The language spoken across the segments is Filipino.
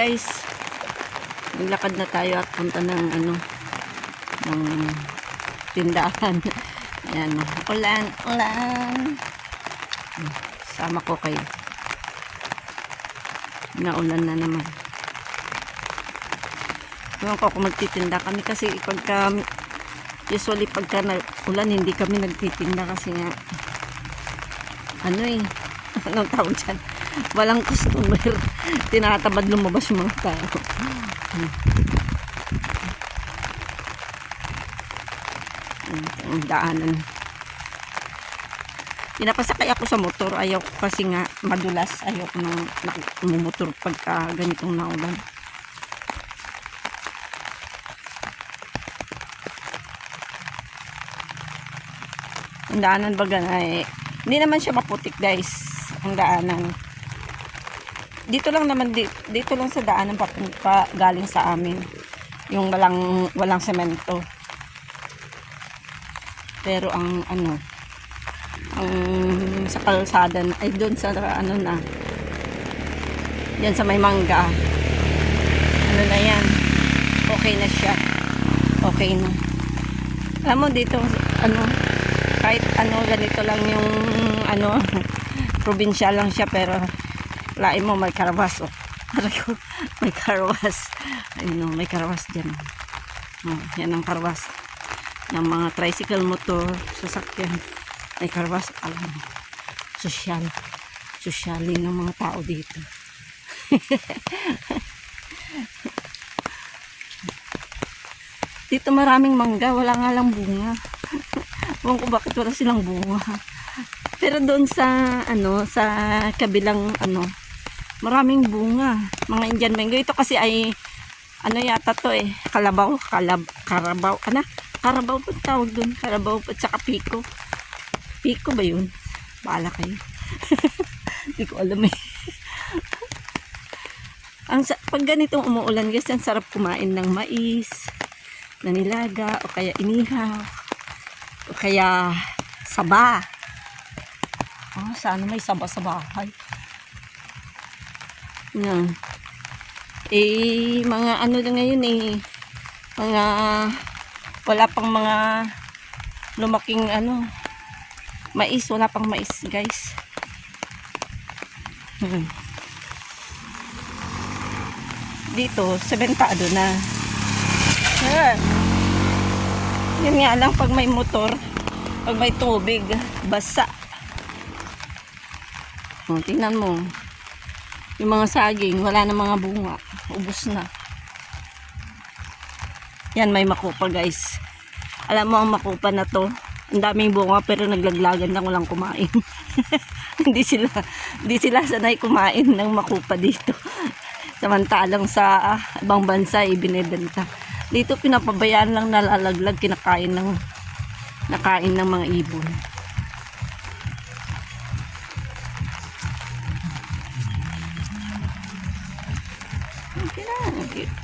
guys, naglakad na tayo at punta ng ng tindahan. Ayan, ulan. Sama ko kayo. Naulan na naman. Ewan ko kung magtitinda kami kasi usually pagka ulan hindi kami nagtitinda kasi nga anong tawag dyan? Walang customer. Tinatabad lumabas yung mga tao. Ang daanan. Pinapasakay ako sa motor. Ayaw ko kasi nga madulas. Ayaw ko nang motor pagka ganitong naulan. Ang daanan baga hindi naman siya maputik guys. Ang daanan. Dito lang naman dito lang sa daanan papunta galing sa amin. Yung walang semento. Pero ang sa kalsada ay doon sa yan sa may mangga. Na yan. Okay na siya. Okay na. Alam mo dito kahit ganito lang yung probinsya lang siya pero lain mo may karawas may karawas may karawas dyan yan ang karawas ng mga tricycle motor sasakyan may karawas alam mo sosyalin ng mga tao dito. Dito maraming mangga wala nga lang bunga. Ewan ko bakit wala silang bunga. Pero doon sa sa kabilang maraming bunga. Mga Indian mango. Ito kasi ay yata to kalabaw. Karabaw. Karabaw po tawag doon. Karabaw po at saka piko. Piko ba yun? Baala kayo. Hindi ko alam Pag ganitong umuulan guys, ang sarap kumain ng mais, na nilaga, o kaya inihaw, o kaya saba. Sana may saba sa bahay. Yan. Mga na ngayon mga wala pang mga lumaking mais, wala pang mais guys. Dito, sementado na. Yan nga lang pag may motor, pag may tubig, basa. Tingnan mo. Yung mga saging, wala na mga bunga. Ubos na. Yan, may makupa guys. Alam mo ang makupa na to, ang daming bunga pero naglaglagan lang walang kumain. Hindi sila sanay kumain ng makupa dito. Samantalang sa ibang bansa ibinebenta. Dito pinapabayaan lang nalalaglag, nakain ng mga ibon. Okay na.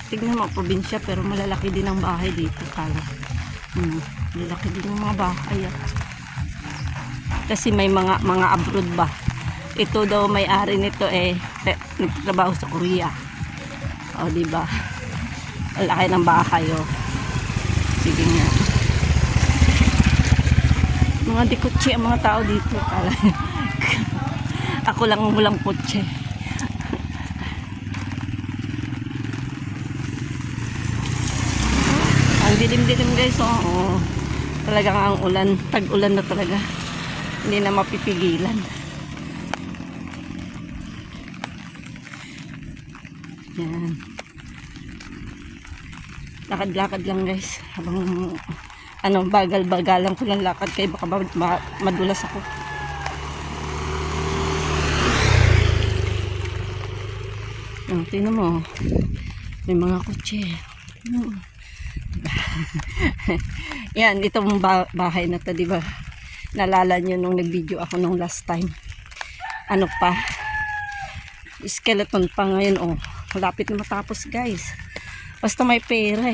Tignan mo probinsya pero malalaki din ang bahay dito kala. Malalaki din ang mga bahay. Kasi may mga abroad ba. Ito daw may-ari nito nagtrabaho sa Korea. O diba? Ang laki ng bahay Sige nga. Mga dikotse ang mga tao dito. Ako lang walang kotse. Ang dilim-dilim guys. Talagang ang ulan. Tag-ulan na talaga. Hindi na mapipigilan. Yan. Lakad-lakad lang guys. Habang bagal-bagalan ko lang lakad kaya baka madulas ako. Tingnan mo. May mga kotse. Yan, itong bahay na to, diba? Nalala nyo nung nag-video ako nung last time. Skeleton pa ngayon, Malapit na matapos guys. Basta may pera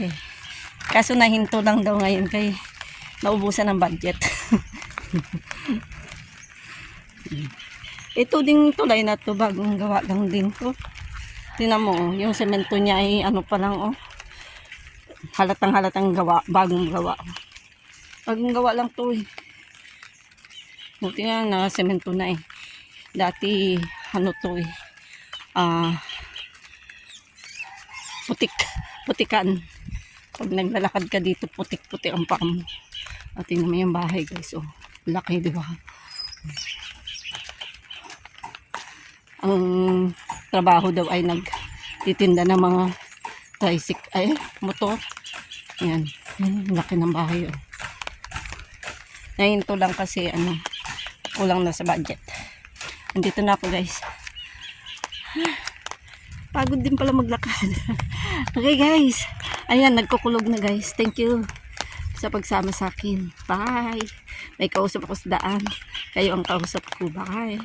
Kaso nahinto lang daw ngayon kay naubusan ng budget. Ito ding tulay na to bagong gawa lang din to. Tingnan mo, oh, yung semento niya ay ano pa lang, oh. Halatang bagong gawa. Bagong gawa lang to eh. Buti nga na semento na eh. Dati, ano to eh. Putikan. Pag naglalakad ka dito, putik-putik ang paa mo. At tingnan mo yung bahay guys, oh. Laki, di ba? Ang trabaho daw ay nagtitinda ng mga motor. Yan. Laki ng bahay, oh. Nahinto lang kasi, kulang na sa budget. Andito na ako guys. Pagod din pala maglakad. Okay guys. Ayan, nagkukulog na guys. Thank you sa pagsama sa akin. Bye. May kausap ako sa daan. Kayo ang kausap ko. Bye.